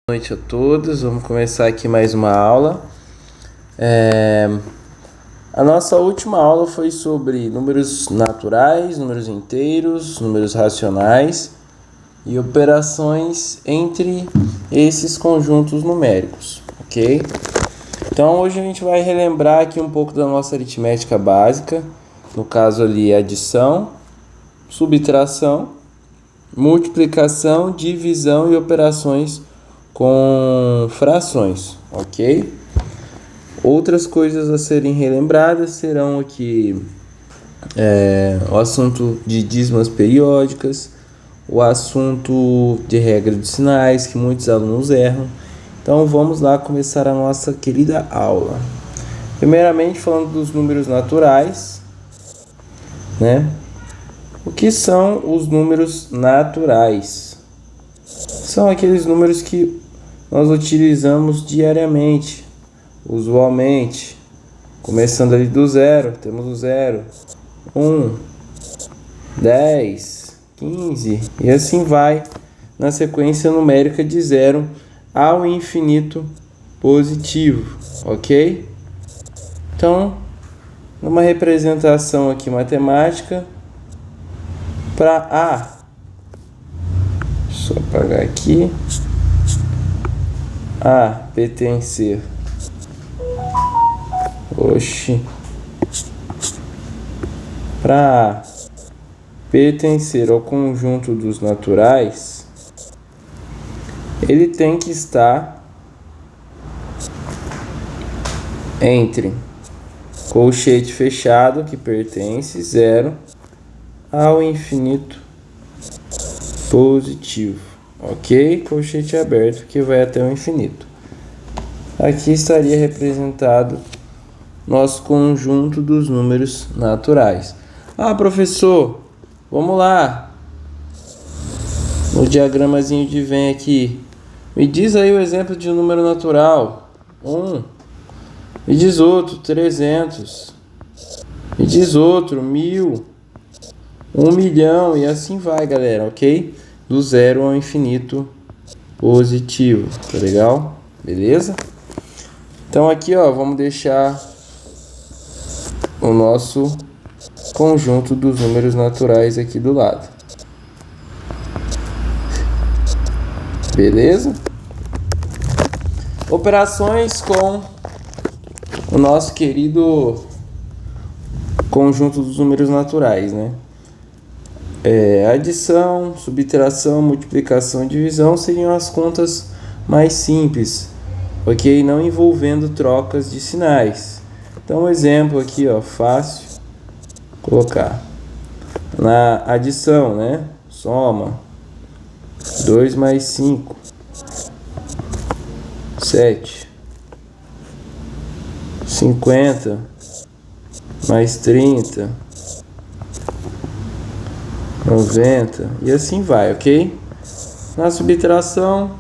Boa noite a todos, vamos começar aqui mais uma aula. A nossa última aula foi sobre números naturais, números inteiros, números racionais e operações entre esses conjuntos numéricos, ok? Então hoje a gente vai relembrar aqui um pouco da nossa aritmética básica, no caso ali adição, subtração, multiplicação, divisão e operações com frações, ok? Outras coisas a serem relembradas serão aqui o assunto de dízimas periódicas, o assunto de regra de sinais, que muitos alunos erram. Então vamos lá começar a nossa querida aula. Primeiramente falando dos números naturais, né? O que são os números naturais? São aqueles números que nós utilizamos diariamente, usualmente, começando ali do zero, temos o 0, 1, 10, 15 e assim vai na sequência numérica de 0 ao infinito positivo, ok? Então, numa representação aqui matemática, para A, deixa eu apagar aqui, A pertencer, para A pertencer ao conjunto dos naturais, ele tem que estar entre colchete fechado, que pertence 0, ao infinito positivo, ok? Colchete aberto que vai até o infinito. Aqui estaria representado nosso conjunto dos números naturais. Ah, professor, vamos lá. No diagramazinho de Venn aqui, me diz aí o exemplo de um número natural. 1. Me diz outro, 300. Me diz outro, 1000. 1 milhão e assim vai, galera, ok? Do 0 ao infinito positivo, tá legal? Beleza? Então aqui, ó, vamos deixar o nosso conjunto dos números naturais aqui do lado. Beleza? Operações com o nosso querido conjunto dos números naturais, né? Adição, subtração, multiplicação e divisão seriam as contas mais simples, ok? Não envolvendo trocas de sinais. Então, um exemplo aqui, ó, fácil colocar na adição, né? Soma 2 mais 5, 7, 50 mais 30, 90 e assim vai, ok? Na subtração,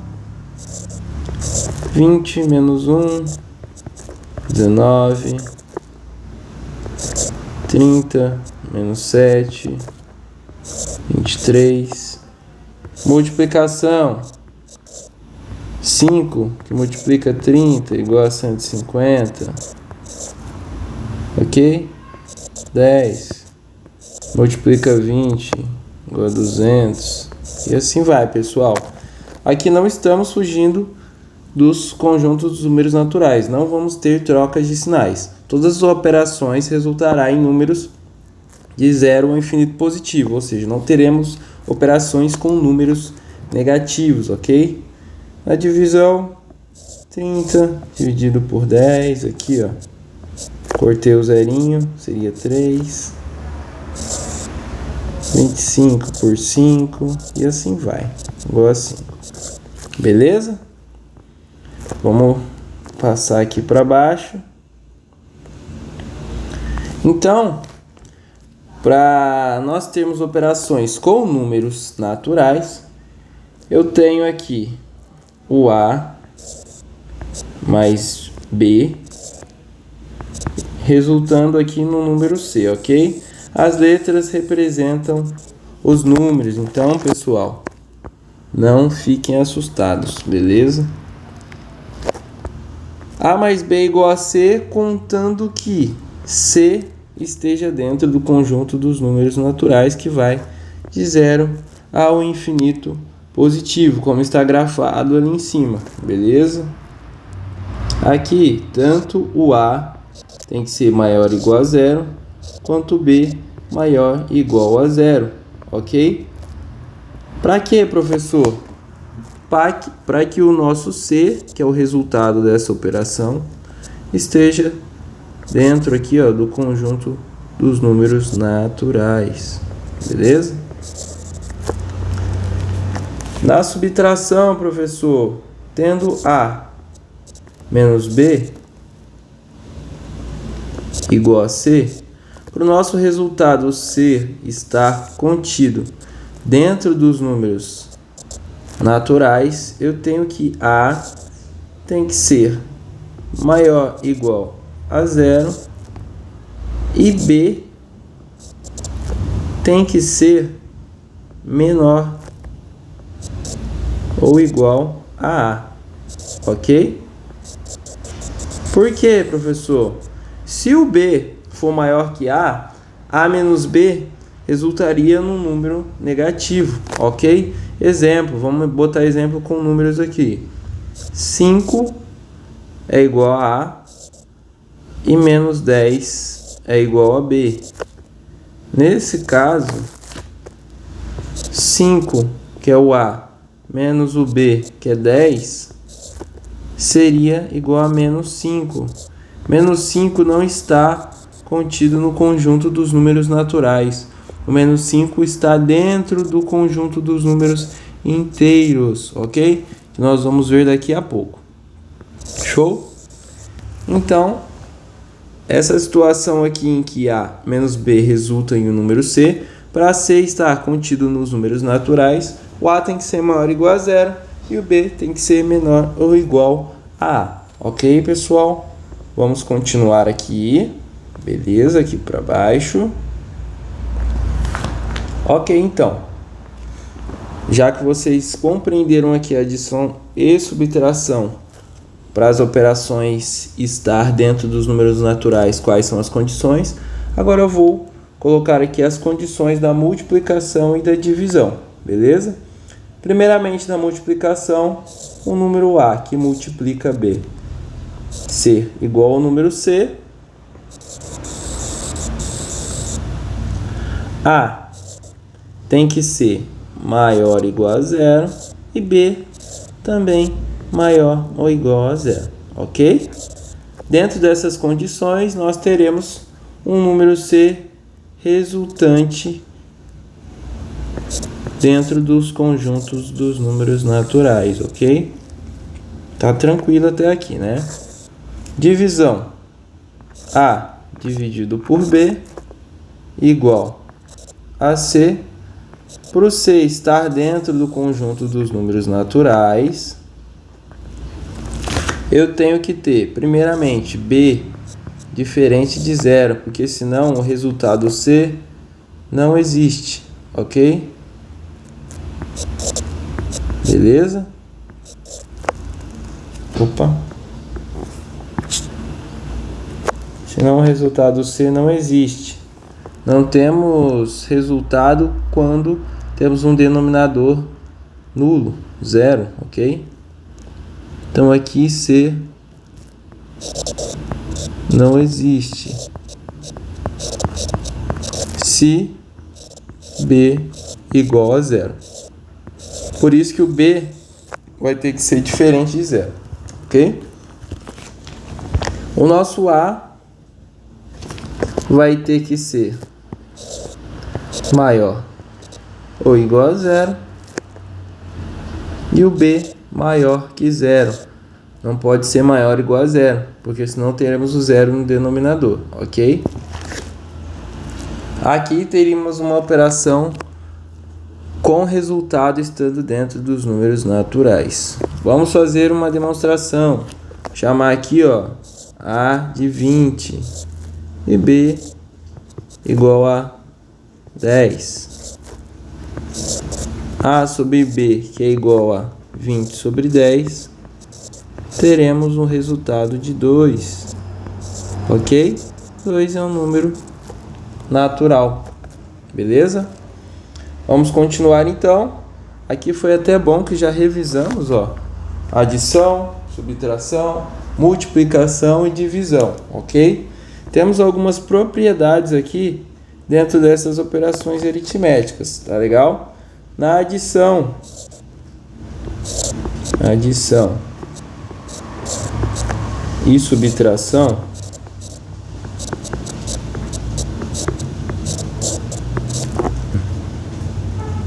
20 menos 1, 19, 30 menos 7, 23. Multiplicação, 5 que multiplica 30 igual a 150, ok? 10 multiplica 20 igual a 200 e assim vai, pessoal. Aqui não estamos fugindo dos conjuntos dos números naturais, não vamos ter trocas de sinais. Todas as operações resultarão em números de 0 ao infinito positivo, ou seja, não teremos operações com números negativos, ok? Na divisão, 30 dividido por 10, aqui ó, cortei o zerinho, seria 3, 25 por 5 e assim vai, igual a 5. Beleza? Vamos passar aqui para baixo. Então, para nós termos operações com números naturais, eu tenho aqui o A mais B, resultando aqui no número C, ok? As letras representam os números, então, pessoal, Não fiquem assustados, beleza? A mais B é igual a C, contando que C esteja dentro do conjunto dos números naturais, que vai de 0 ao infinito positivo, como está grafado ali em cima, beleza? Aqui, tanto o A tem que ser maior ou igual a 0, quanto o B maior ou igual a 0, ok? Para quê, professor? Para que o nosso C, que é o resultado dessa operação, esteja dentro aqui, ó, do conjunto dos números naturais, beleza? Na subtração, professor, tendo A menos B igual a C, para o nosso resultado C estar contido dentro dos números naturais, eu tenho que A tem que ser maior ou igual a 0 e B tem que ser menor ou igual a A, ok? Por quê, professor? Se o B for maior que A menos B resultaria num número negativo, ok? Exemplo, vamos botar exemplo com números aqui. 5 é igual a A e menos 10 é igual a B. Nesse caso, 5, que é o A, menos o B, que é 10, seria igual a menos 5. Menos 5 não está contido no conjunto dos números naturais. O menos 5 está dentro do conjunto dos números inteiros, ok? Que nós vamos ver daqui a pouco. Show? Então, essa situação aqui em que A menos B resulta em um número C, para C estar contido nos números naturais, o A tem que ser maior ou igual a 0 e o B tem que ser menor ou igual a A. Ok, pessoal? Vamos continuar aqui. Beleza, aqui para baixo. Ok, então. Já que vocês compreenderam aqui a adição e subtração para as operações estar dentro dos números naturais, quais são as condições, agora eu vou colocar aqui as condições da multiplicação e da divisão, beleza? Primeiramente, na multiplicação, o número A que multiplica B ser igual ao número C. A tem que ser maior ou igual a 0 e B também maior ou igual a 0, ok? Dentro dessas condições, nós teremos um número C resultante dentro dos conjuntos dos números naturais, ok? Tá tranquilo até aqui, né? Divisão. A dividido por B igual a C. Para o C estar dentro do conjunto dos números naturais, eu tenho que ter, primeiramente, B diferente de 0, porque senão o resultado C não existe, ok? Beleza? Opa! Senão o resultado C não existe. Não temos resultado quando temos um denominador nulo, 0, ok? Então aqui C não existe se B igual a 0. Por isso que o B vai ter que ser diferente de 0, ok? O nosso A vai ter que ser maior ou igual a 0 e o B maior que 0. Não pode ser maior ou igual a 0, porque senão teremos o 0 no denominador, ok? Aqui teríamos uma operação com resultado estando dentro dos números naturais. Vamos fazer uma demonstração. Chamar aqui, ó, A de 20 e B igual a 10. A sobre B, que é igual a 20 sobre 10, teremos um resultado de 2, ok? 2 é um número natural, beleza? Vamos continuar então. Aqui foi até bom que já revisamos, ó, adição, subtração, multiplicação e divisão, ok? Temos algumas propriedades aqui dentro dessas operações aritméticas, tá legal? Na adição e subtração,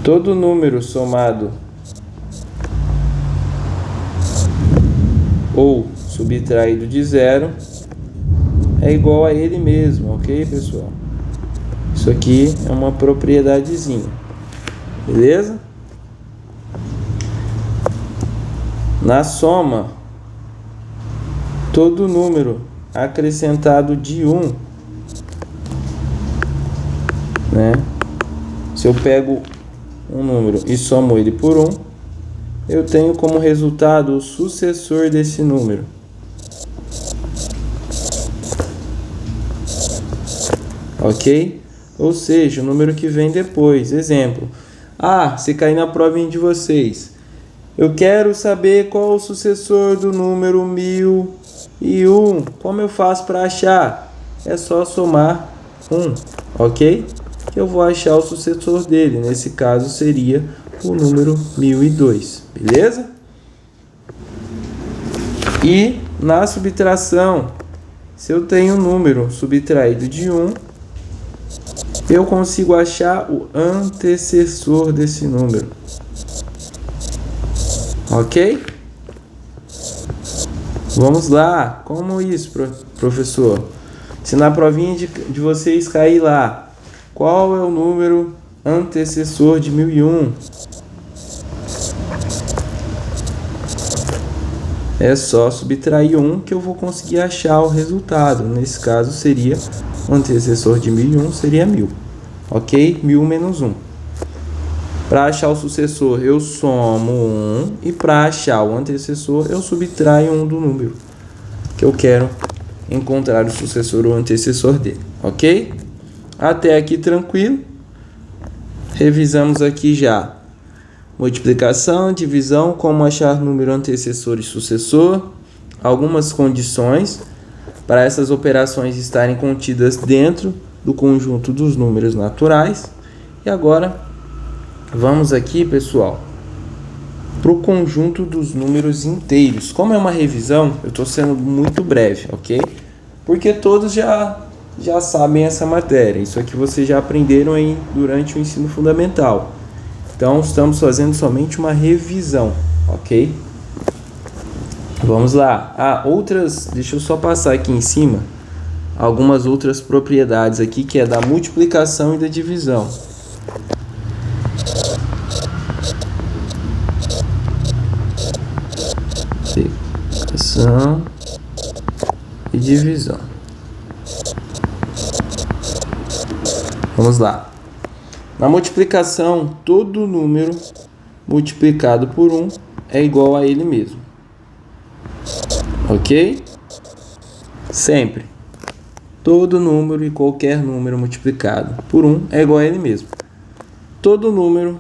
todo número somado ou subtraído de zero é igual a ele mesmo, ok, pessoal? Isso aqui é uma propriedadezinha, beleza? Na soma, todo número acrescentado de 1, né? Se eu pego um número e somo ele por 1, eu tenho como resultado o sucessor desse número. Ok? Ou seja, o número que vem depois. Exemplo. Se cair na provinha de vocês, eu quero saber qual o sucessor do número 1001. Como eu faço para achar? É só somar 1, ok? Que eu vou achar o sucessor dele. Nesse caso seria o número 1002, beleza? E na subtração, se eu tenho um número subtraído de 1, eu consigo achar o antecessor desse número. Ok? Vamos lá. Como isso, professor? Se na provinha de vocês cair lá, qual é o número antecessor de 1001? É só subtrair 1 que eu vou conseguir achar o resultado. Nesse caso seria o antecessor de 1001 seria 1000. Ok? 1000 menos 1. Para achar o sucessor, eu somo 1. E para achar o antecessor, eu subtraio 1 do número que eu quero encontrar o sucessor ou antecessor dele. Ok? Até aqui tranquilo. Revisamos aqui já multiplicação, divisão, como achar número antecessor e sucessor, algumas condições para essas operações estarem contidas dentro do conjunto dos números naturais. E agora vamos aqui, pessoal, para o conjunto dos números inteiros. Como é uma revisão, eu estou sendo muito breve, ok? Porque todos já sabem essa matéria. Isso aqui vocês já aprenderam aí durante o ensino fundamental. Então, estamos fazendo somente uma revisão, ok? Vamos lá. Deixa eu só passar aqui em cima algumas outras propriedades aqui, que é da multiplicação e da divisão. Multiplicação e divisão. Vamos lá. Na multiplicação, todo número multiplicado por 1 é igual a ele mesmo. Ok? Sempre. Todo número e qualquer número multiplicado por 1 é igual a ele mesmo. Todo número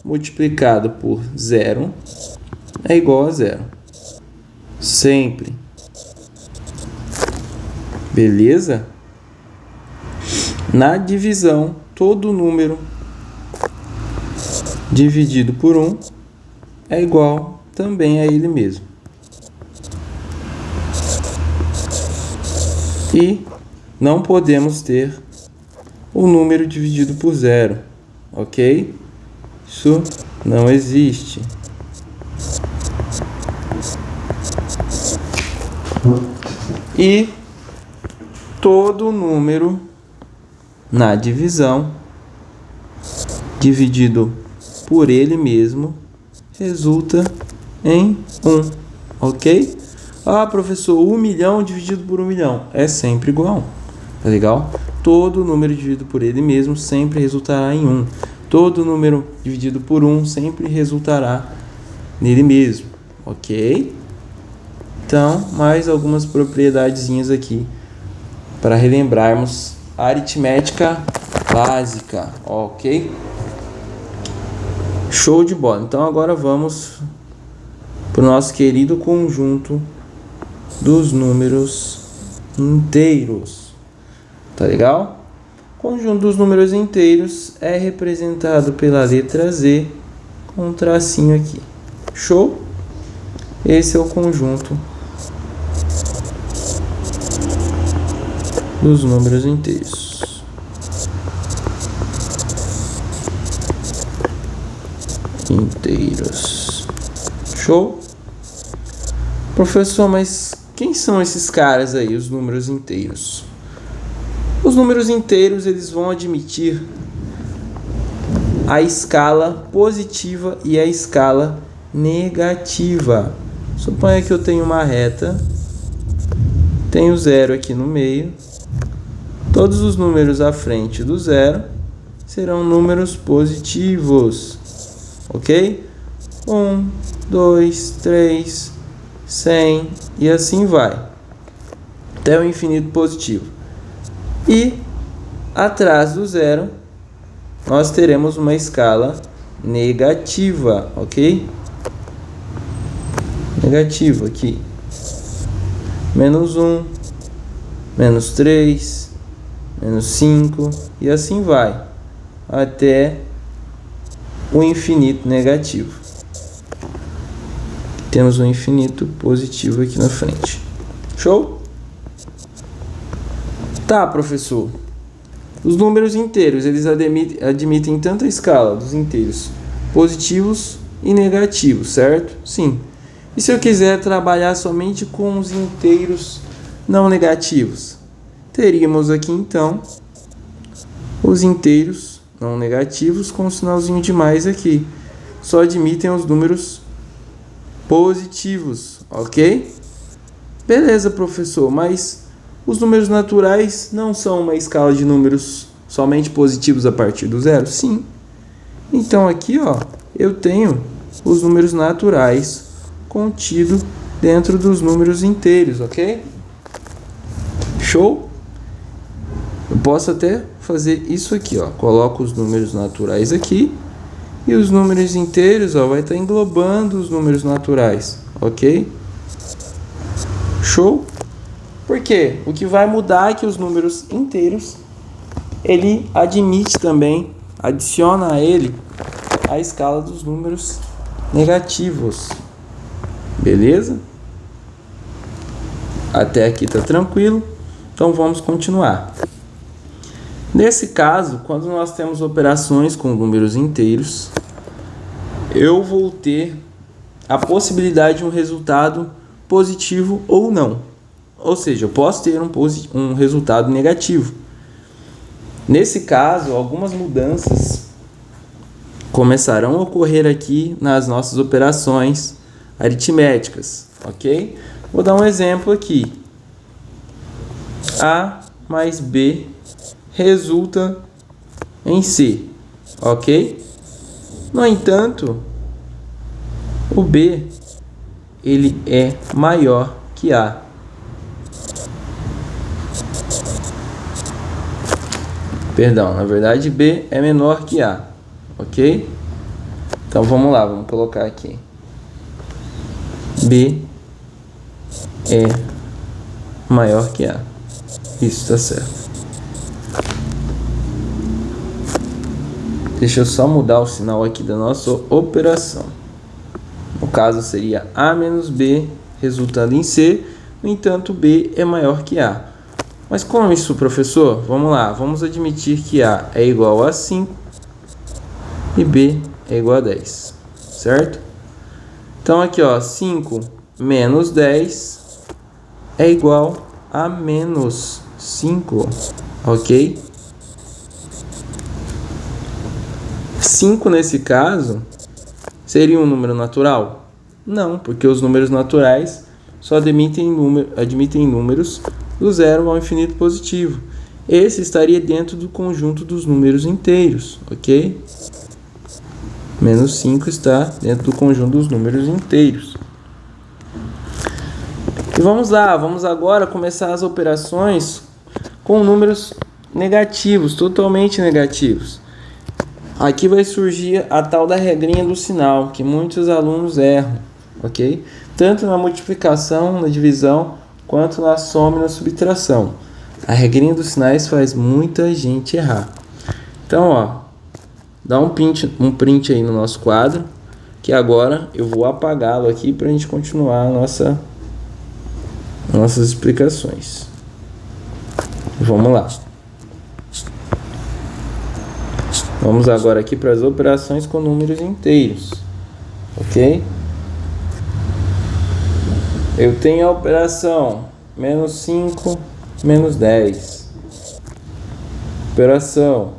multiplicado por 0 é igual a 0. Sempre. Beleza? Na divisão, todo número dividido por 1 é igual também a ele mesmo. E não podemos ter o número dividido por 0, ok? Isso não existe. E todo número na divisão dividido por ele mesmo resulta em 1, ok? Professor, 1 milhão dividido por 1 milhão é sempre igual a 1, tá legal? Todo número dividido por ele mesmo sempre resultará em 1. todo número dividido por 1 sempre resultará nele mesmo, ok? Então, mais algumas propriedadezinhas aqui para relembrarmos a aritmética básica, ok? Show de bola! Então agora vamos para o nosso querido conjunto dos números inteiros, tá legal? O conjunto dos números inteiros é representado pela letra Z com um tracinho aqui. Show? Esse é o conjunto dos números inteiros. Show? Professor, mas quem são esses caras aí, os números inteiros? Os números inteiros, eles vão admitir a escala positiva e a escala negativa. Suponha que eu tenho uma reta, tenho zero aqui no meio. Todos os números à frente do zero serão números positivos, ok? 1, 2, 3, 100 e assim vai, até o infinito positivo. E atrás do zero nós teremos uma escala negativa, ok? Negativo aqui. Menos 1, menos 3, menos 5 e assim vai, até o infinito negativo. Temos um infinito positivo aqui na frente. Show? Tá, professor. Os números inteiros, eles admitem tanto a escala dos inteiros positivos e negativos, certo? Sim. E se eu quiser trabalhar somente com os inteiros não negativos? Teríamos aqui, então, os inteiros não negativos com um sinalzinho de mais aqui. Só admitem os números positivos, ok? Beleza, professor, mas os números naturais não são uma escala de números somente positivos a partir do zero? Sim. Então aqui, ó, eu tenho os números naturais contidos dentro dos números inteiros, ok? Show? Eu posso até fazer isso aqui, ó. Coloco os números naturais aqui e os números inteiros, ó, vai estar englobando os números naturais, ok? Show? Por quê? O que vai mudar é que os números inteiros, ele admite também, adiciona a ele a escala dos números negativos. Beleza? Até aqui tá tranquilo. Então vamos continuar. Nesse caso, quando nós temos operações com números inteiros, eu vou ter a possibilidade de um resultado positivo ou não. Ou seja, eu posso ter um resultado negativo. Nesse caso, algumas mudanças começarão a ocorrer aqui nas nossas operações aritméticas, ok? Vou dar um exemplo aqui. A mais B resulta em C, ok? No entanto, o B, ele é maior que A. Perdão, na verdade B é menor que A, ok? Então vamos lá, vamos colocar aqui. B é maior que A. Isso está certo. Deixa eu só mudar o sinal aqui da nossa operação. No caso seria A menos B resultando em C. No entanto, B é maior que A. Mas como isso, professor? Vamos lá, vamos admitir que A é igual a 5 e B é igual a 10, certo? Então aqui, ó, 5 menos 10 é igual a menos 5, ok? 5 nesse caso seria um número natural? Não, porque os números naturais só admitem números do zero ao infinito positivo. Esse estaria dentro do conjunto dos números inteiros, ok? Menos 5 está dentro do conjunto dos números inteiros. E vamos lá, vamos agora começar as operações com números negativos, totalmente negativos. Aqui vai surgir a tal da regrinha do sinal, que muitos alunos erram, ok? Tanto na multiplicação, na divisão, quanto na soma e na subtração. A regrinha dos sinais faz muita gente errar. Então, ó, dá um print aí no nosso quadro, que agora eu vou apagá-lo aqui para a gente continuar nossas explicações. Vamos lá. Vamos agora aqui para as operações com números inteiros, ok? Eu tenho a operação menos 5, menos 10. Operação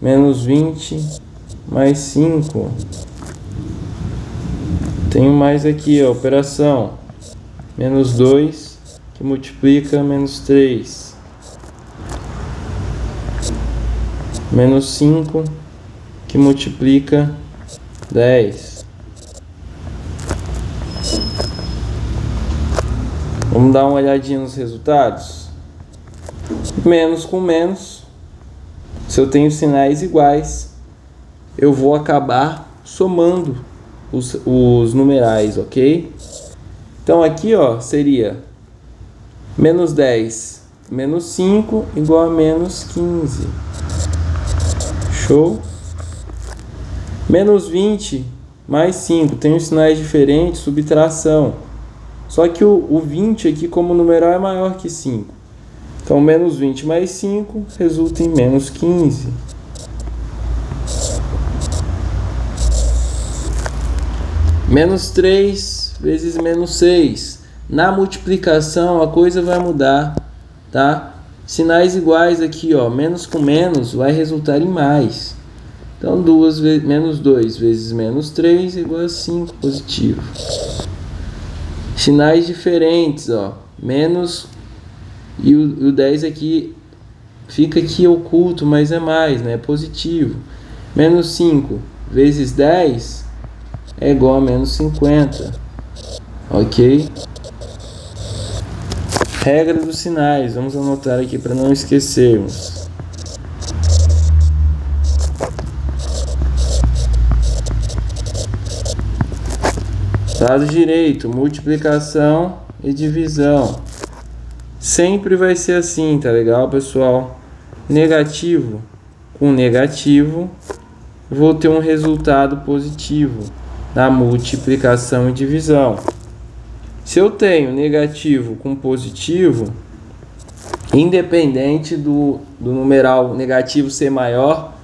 menos 20, mais 5. Tenho mais aqui a operação menos 2, que multiplica menos 3. Menos 5, que multiplica 10. Vamos dar uma olhadinha nos resultados. Menos com menos, se eu tenho sinais iguais, eu vou acabar somando os numerais, ok? Então aqui, ó, seria menos 10 menos 5 igual a menos 15. Show? Menos 20 mais 5, tem os sinais diferentes, subtração. Só que o 20 aqui como numeral é maior que 5. Então menos 20 mais 5 resulta em menos 15. Menos 3 vezes menos 6. Na multiplicação a coisa vai mudar, tá? Sinais iguais aqui, ó, menos com menos vai resultar em mais. Então menos 2 vezes menos 3 é igual a 5 positivo. Sinais diferentes, ó, menos e o 10 aqui fica aqui oculto, mas é mais, né? É positivo. Menos 5 vezes 10 é igual a menos 50, ok? Regra dos sinais, vamos anotar aqui para não esquecermos. Lado direito, multiplicação e divisão. Sempre vai ser assim, tá legal, pessoal? Negativo com negativo, vou ter um resultado positivo na multiplicação e divisão. Se eu tenho negativo com positivo, independente do numeral negativo ser maior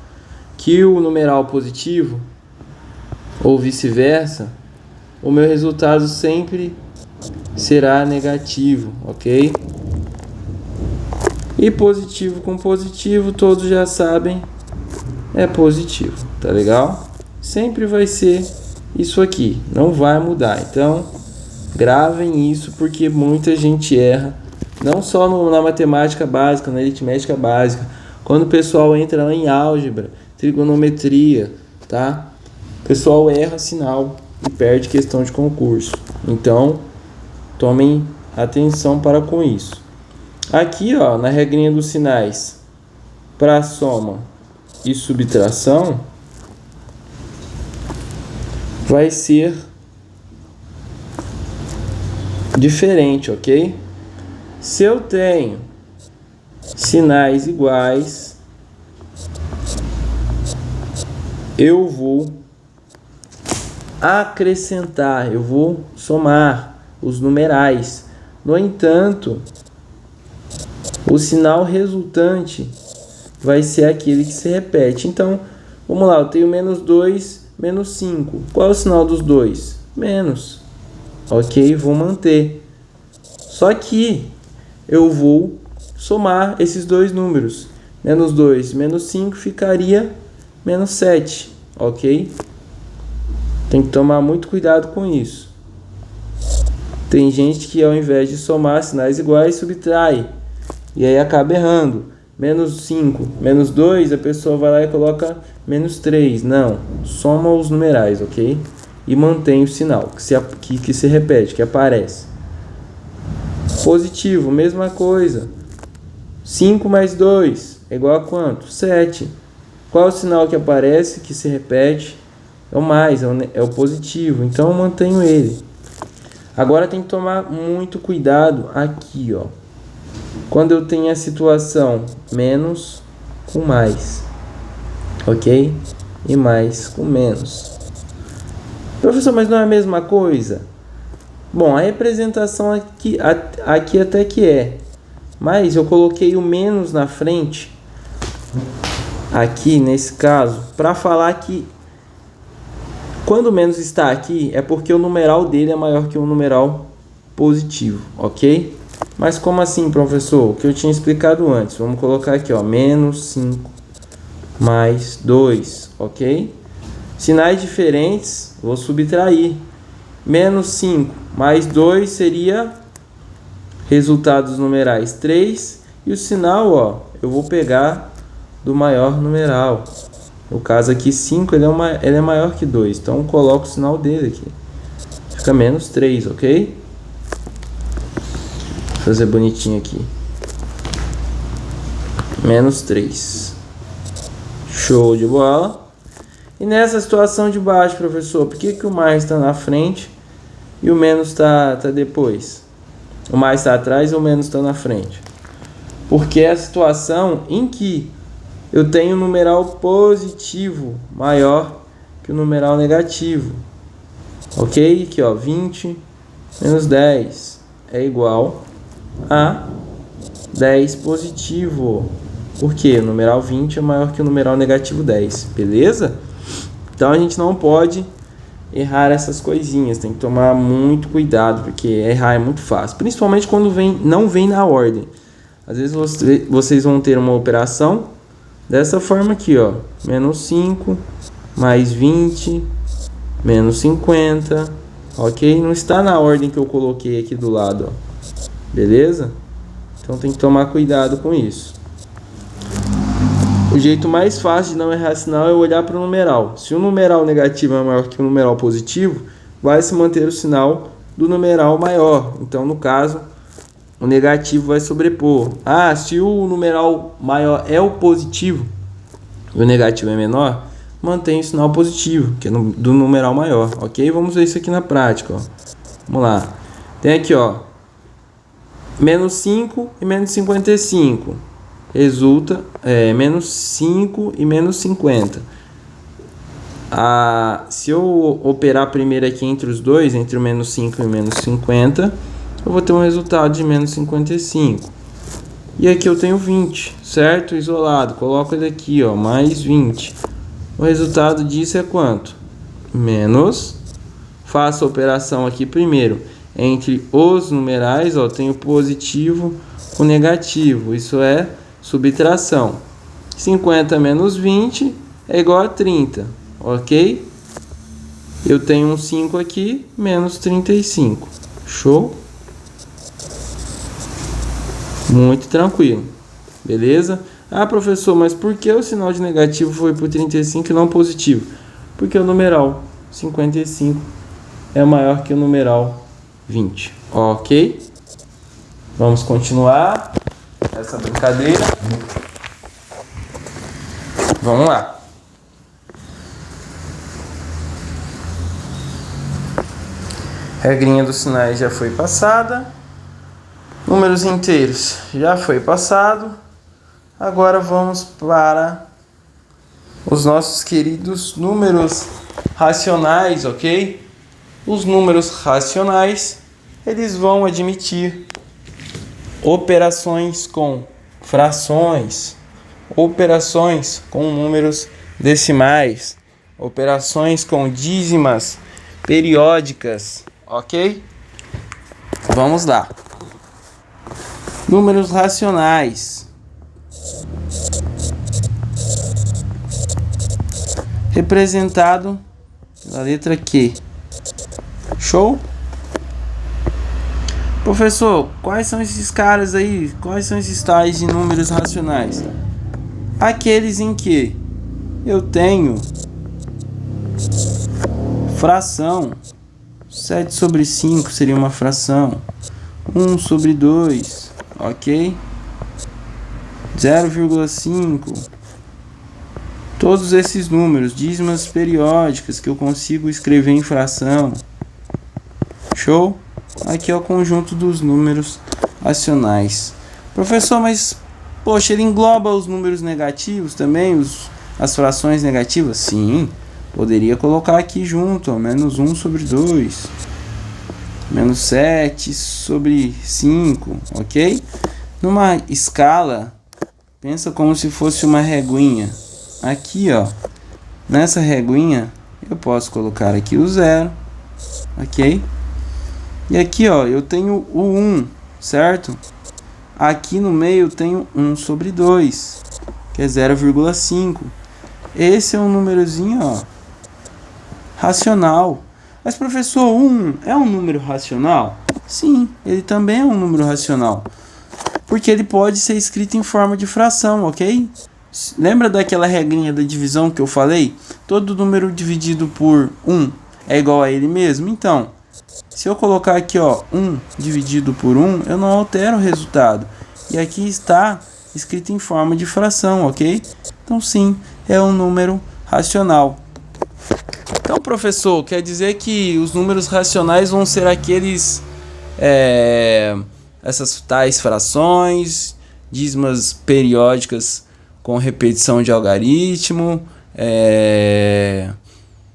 que o numeral positivo, ou vice-versa, o meu resultado sempre será negativo, ok? E positivo com positivo, todos já sabem, é positivo, tá legal? Sempre vai ser isso aqui, não vai mudar. Então, gravem isso porque muita gente erra, não só na matemática básica, na aritmética básica, quando o pessoal entra lá em álgebra, trigonometria, tá? O pessoal erra sinal e perde questão de concurso. Então, tomem atenção para com isso. Aqui, ó, na regrinha dos sinais, para soma e subtração, vai ser diferente, ok? Se eu tenho sinais iguais, eu vou acrescentar, eu vou somar os numerais. No entanto, o sinal resultante vai ser aquele que se repete. Então, vamos lá, eu tenho menos 2, menos 5. Qual é o sinal dos dois? Menos. Ok, vou manter. Só que eu vou somar esses dois números. Menos 2, menos 5 ficaria menos 7. Ok? Tem que tomar muito cuidado com isso. Tem gente que ao invés de somar sinais iguais, subtrai. E aí acaba errando. menos 5, menos 2, a pessoa vai lá e coloca menos 3. Não, soma os numerais, ok? E mantém o sinal, que se repete, que aparece. Positivo, mesma coisa. 5 mais 2 é igual a quanto? 7. Qual é o sinal que aparece, que se repete? É o mais, é o positivo. Então eu mantenho ele. Agora tem que tomar muito cuidado aqui, ó. Quando eu tenho a situação menos com mais, ok? E mais com menos. Professor, mas não é a mesma coisa? Bom, a representação aqui até que é. Mas eu coloquei o menos na frente, aqui nesse caso, para falar que quando o menos está aqui é porque o numeral dele é maior que o numeral positivo, ok? Mas como assim, professor? O que eu tinha explicado antes. Vamos colocar aqui, ó, menos 5 mais 2, ok? Sinais diferentes, vou subtrair. Menos 5 mais 2 seria resultados numerais 3. E o sinal, ó, eu vou pegar do maior numeral. No caso aqui, 5, ele é maior que 2. Então, eu coloco o sinal dele aqui. Fica menos 3, ok? Vou fazer bonitinho aqui. Menos 3. Show de bola. E nessa situação de baixo, professor, por que o mais está na frente e o menos está depois? O mais está atrás e o menos está na frente. Porque é a situação em que eu tenho um numeral positivo maior que o numeral negativo. Ok? Aqui, ó, 20 menos 10 é igual a 10 positivo. Por quê? O numeral 20 é maior que o numeral negativo 10. Beleza? Então a gente não pode errar essas coisinhas. Tem que tomar muito cuidado, porque errar é muito fácil. Principalmente quando não vem na ordem. Às vezes vocês vão ter uma operação dessa forma aqui, ó. Menos 5 mais 20 menos 50. Ok? Não está na ordem que eu coloquei aqui do lado, ó. Beleza? Então tem que tomar cuidado com isso. O jeito mais fácil de não errar sinal é olhar para o numeral. Se o numeral negativo é maior que o numeral positivo, vai se manter o sinal do numeral maior. Então, no caso, o negativo vai sobrepor. Ah, se o numeral maior é o positivo e o negativo é menor, mantém o sinal positivo, que é do numeral maior, ok? Vamos ver isso aqui na prática, ó. Vamos lá. Tem aqui, ó, menos 5 e menos 55. Resulta menos 5 e menos 50. Se eu operar primeiro aqui entre os dois, entre o menos 5 e o menos 50, eu vou ter um resultado de menos 55. E aqui eu tenho 20, certo? Isolado. Coloco ele aqui, ó, mais 20. O resultado disso é quanto? Menos. Faço a operação aqui primeiro entre os numerais, ó, tenho positivo com negativo. Isso é subtração. 50 menos 20 é igual a 30, ok? Eu tenho um 5 aqui, menos 35. Show? Muito tranquilo. Beleza? Ah, professor, mas por que o sinal de negativo foi por 35 e não positivo? Porque o numeral 55 é maior que o numeral 20. Ok? Vamos continuar essa brincadeira. Vamos lá. Regrinha dos sinais já foi passada. Números inteiros já foi passado. Agora vamos para os nossos queridos números racionais, ok? Os números racionais, eles vão admitir operações com frações, operações com números decimais, operações com dízimas periódicas, ok? Vamos lá. Números racionais. Representado pela letra Q. Show? Professor, quais são esses caras aí? Quais são esses tais de números racionais? Aqueles em que eu tenho fração. 7 sobre 5 seria uma fração. 1 sobre 2, ok? 0,5. Todos esses números, dízimas periódicas que eu consigo escrever em fração. Show? Aqui é o conjunto dos números racionais. Professor, mas poxa, ele engloba os números negativos também, as frações negativas? Sim, poderia colocar aqui junto, ó, menos 1 sobre 2, menos 7 sobre 5, ok? Numa escala, pensa como se fosse uma reguinha. Aqui, ó, nessa reguinha, eu posso colocar aqui o 0, ok? E aqui, ó, eu tenho o 1, certo? Aqui no meio eu tenho 1 sobre 2, que é 0,5. Esse é um númerozinho, ó, racional. Mas, professor, 1 é um número racional? Sim, ele também é um número racional. Porque ele pode ser escrito em forma de fração, ok? Lembra daquela regrinha da divisão que eu falei? Todo número dividido por 1 é igual a ele mesmo? Então, se eu colocar aqui, ó, 1 dividido por 1, eu não altero o resultado. E aqui está escrito em forma de fração, ok? Então, sim, é um número racional. Então, professor, quer dizer que os números racionais vão ser aqueles... essas tais frações, dízimas periódicas com repetição de algarismo,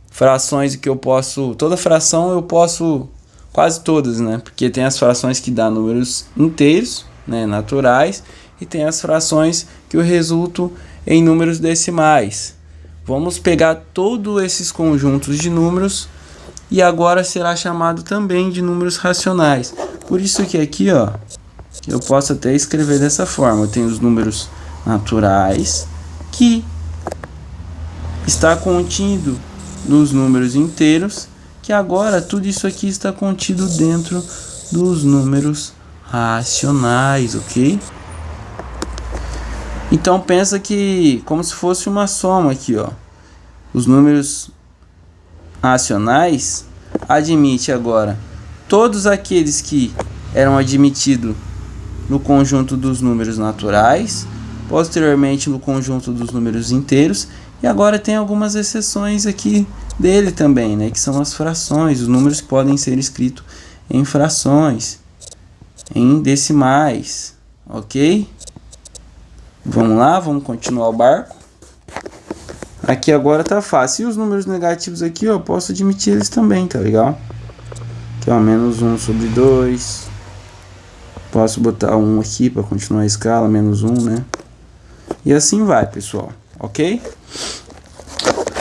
frações que eu posso... Toda fração eu posso... Quase todas, né? Porque tem as frações que dão números inteiros, né, naturais, e tem as frações que eu resulto em números decimais. Vamos pegar todos esses conjuntos de números e agora será chamado também de números racionais. Por isso que aqui, ó, eu posso até escrever dessa forma. Eu tenho os números naturais que está contido nos números inteiros, que agora tudo isso aqui está contido dentro dos números racionais, ok? Então pensa que como se fosse uma soma aqui, ó. Os números racionais admite agora todos aqueles que eram admitidos no conjunto dos números naturais, posteriormente no conjunto dos números inteiros, e agora tem algumas exceções aqui dele também, né, que são as frações. Os números podem ser escritos em frações, em decimais, ok? Vamos lá, vamos continuar o barco. Aqui agora tá fácil. E os números negativos aqui, ó, eu posso admitir eles também, tá legal? Aqui, ó, menos 1 sobre 2. Posso botar 1 aqui para continuar a escala, menos 1, né? E assim vai, pessoal, ok?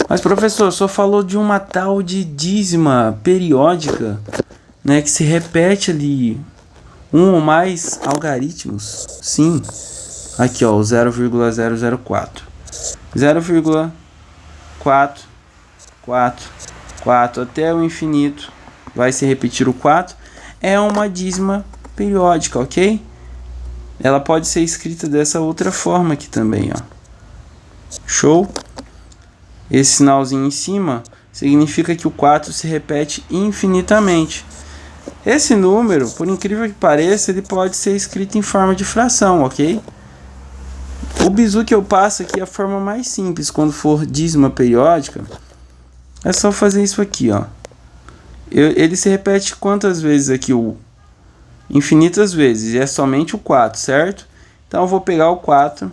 Mas, professor, só falou de uma tal de dízima periódica, né, que se repete ali um ou mais algarismos. Sim. Aqui, ó, o 0,004. 0,444 até o infinito. Vai se repetir o 4. É uma dízima periódica, ok? Ela pode ser escrita dessa outra forma aqui também, ó. Show? Esse sinalzinho em cima significa que o 4 se repete infinitamente. Esse número, por incrível que pareça, ele pode ser escrito em forma de fração, ok? O bizu que eu passo aqui é a forma mais simples. Quando for dízima periódica, é só fazer isso aqui, ó. Ele se repete quantas vezes aqui? Infinitas vezes. E é somente o 4, certo? Então eu vou pegar o 4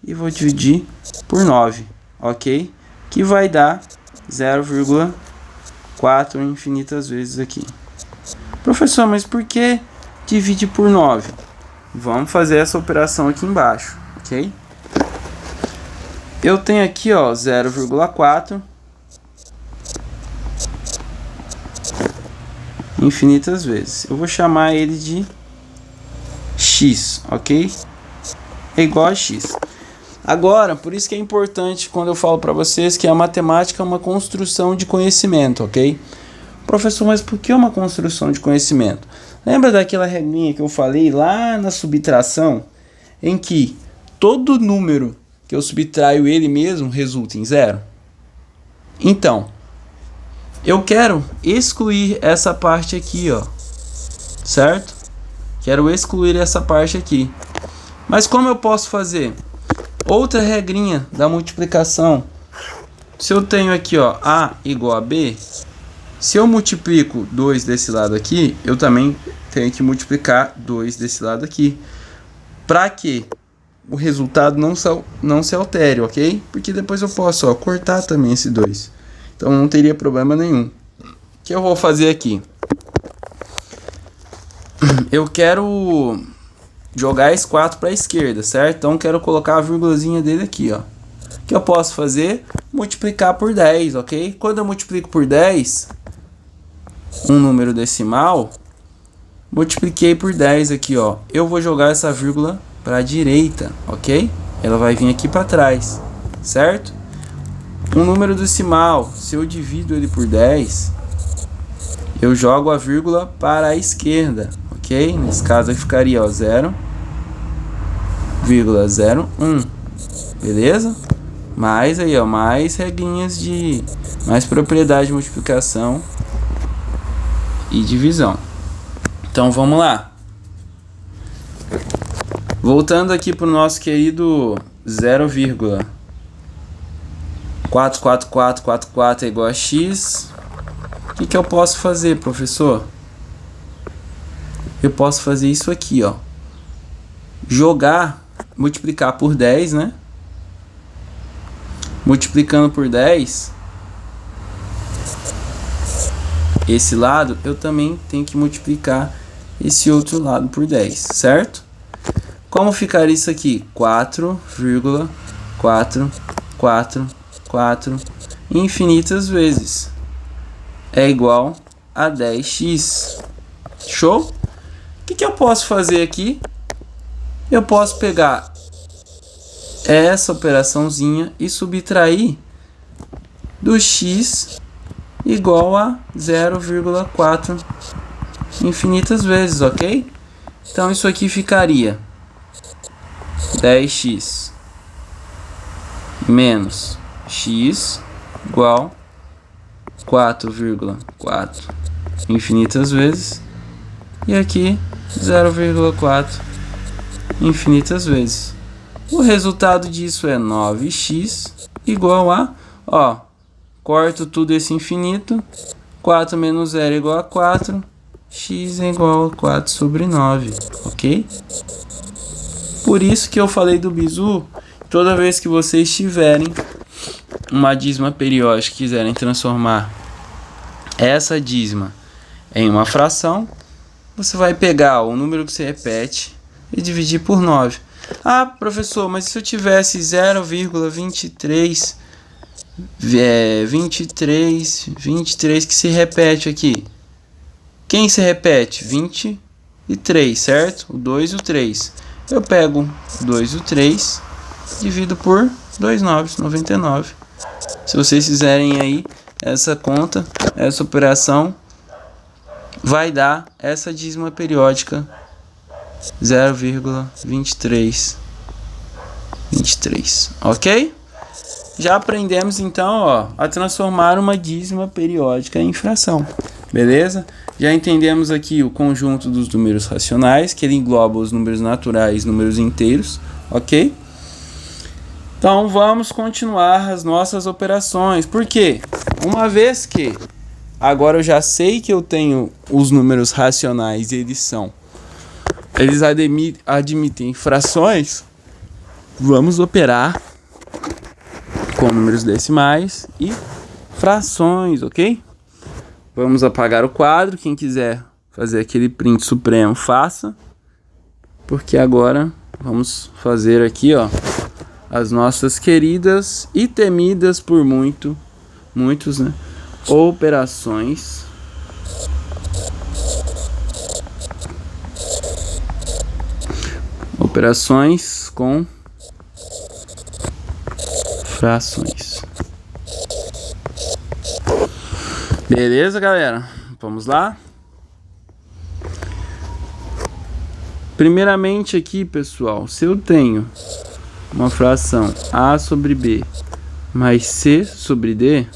e vou dividir por 9, ok? Que vai dar 0,4 infinitas vezes aqui. Professor, mas por que divide por 9? Vamos fazer essa operação aqui embaixo, ok? Eu tenho aqui, ó, 0,4 infinitas vezes. Eu vou chamar ele de x, ok? É igual a x. Agora, por isso que é importante quando eu falo para vocês que a matemática é uma construção de conhecimento, ok? Professor, mas por que uma construção de conhecimento? Lembra daquela regrinha que eu falei lá na subtração, em que todo número que eu subtraio ele mesmo resulta em zero? Então, eu quero excluir essa parte aqui, ó, certo? Quero excluir essa parte aqui. Mas como eu posso fazer? Outra regrinha da multiplicação. Se eu tenho aqui, ó, A igual a B, se eu multiplico 2 desse lado aqui, eu também tenho que multiplicar 2 desse lado aqui. Para que o resultado não se altere, ok? Porque depois eu posso, ó, cortar também esse 2. Então não teria problema nenhum. O que eu vou fazer aqui? Eu quero jogar esse 4 para a esquerda, certo? Então quero colocar a vírgulazinha dele aqui, ó. O que eu posso fazer? Multiplicar por 10, ok? Quando eu multiplico por 10, um número decimal, multipliquei por 10 aqui, ó. Eu vou jogar essa vírgula para a direita, ok? Ela vai vir aqui para trás, certo? Um número decimal, se eu divido ele por 10, eu jogo a vírgula para a esquerda, ok? Nesse caso aí ficaria, ó, 0,01, beleza? Mais aí, ó, mais regrinhas de... mais propriedade de multiplicação e divisão. Então vamos lá. Voltando aqui para o nosso querido 0,44444 é igual a x. O que eu posso fazer, professor? Eu posso fazer isso aqui, ó. Multiplicar por 10, né? Multiplicando por 10, esse lado, eu também tenho que multiplicar esse outro lado por 10, certo? Como ficaria isso aqui? 4,444 infinitas vezes é igual a 10x. Show? O que eu posso fazer aqui? Eu posso pegar essa operaçãozinha e subtrair do x igual a 0,4 infinitas vezes, ok? Então isso aqui ficaria 10x menos x igual 4,4 infinitas vezes, e aqui 0,4 infinitas vezes. O resultado disso é 9x igual a, ó, corto tudo esse infinito, 4 menos 0 é igual a 4, x é igual a 4 sobre 9, ok? Por isso que eu falei do bizu, toda vez que vocês tiverem uma dízima periódica e quiserem transformar essa dízima em uma fração, você vai pegar o número que se repete e dividir por 9. Ah, professor, mas se eu tivesse 0,23 23 que se repete aqui. Quem se repete? 23, certo? O 2 e o 3. Eu pego o 2 e o 3, divido por 2,99. Se vocês fizerem aí essa conta, essa operação, vai dar essa dízima periódica 0,23, ok? Já aprendemos então, ó, a transformar uma dízima periódica em fração, beleza? Já entendemos aqui o conjunto dos números racionais, que ele engloba os números naturais e números inteiros, ok? Então vamos continuar as nossas operações. Por quê? Uma vez que agora eu já sei que eu tenho os números racionais e eles admitem frações, vamos operar com números decimais e frações, ok? Vamos apagar o quadro, quem quiser fazer aquele print supremo, faça. Porque agora vamos fazer aqui, ó, as nossas queridas e temidas por muitos, né, operações com frações. Beleza, galera? Vamos lá? Primeiramente aqui, pessoal, se eu tenho uma fração A sobre B mais C sobre D,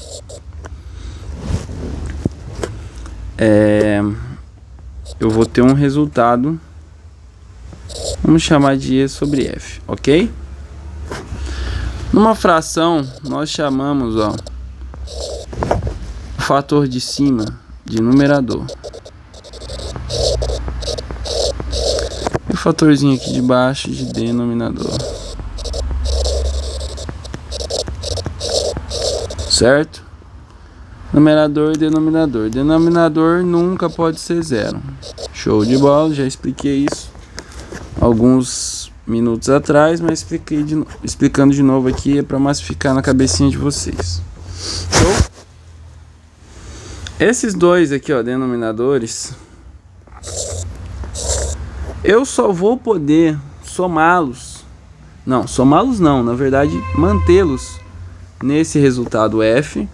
eu vou ter um resultado, vamos chamar de E sobre F, ok? Numa fração, nós chamamos, ó, o fator de cima de numerador. E o fatorzinho aqui de baixo de denominador. Certo? Numerador e denominador. Denominador nunca pode ser zero. Show de bola, já expliquei isso alguns minutos atrás, mas explicando de novo aqui é para massificar na cabecinha de vocês. Show? Esses dois aqui, ó, denominadores, eu só vou poder somá-los. Não, somá-los não, na verdade, mantê-los nesse resultado F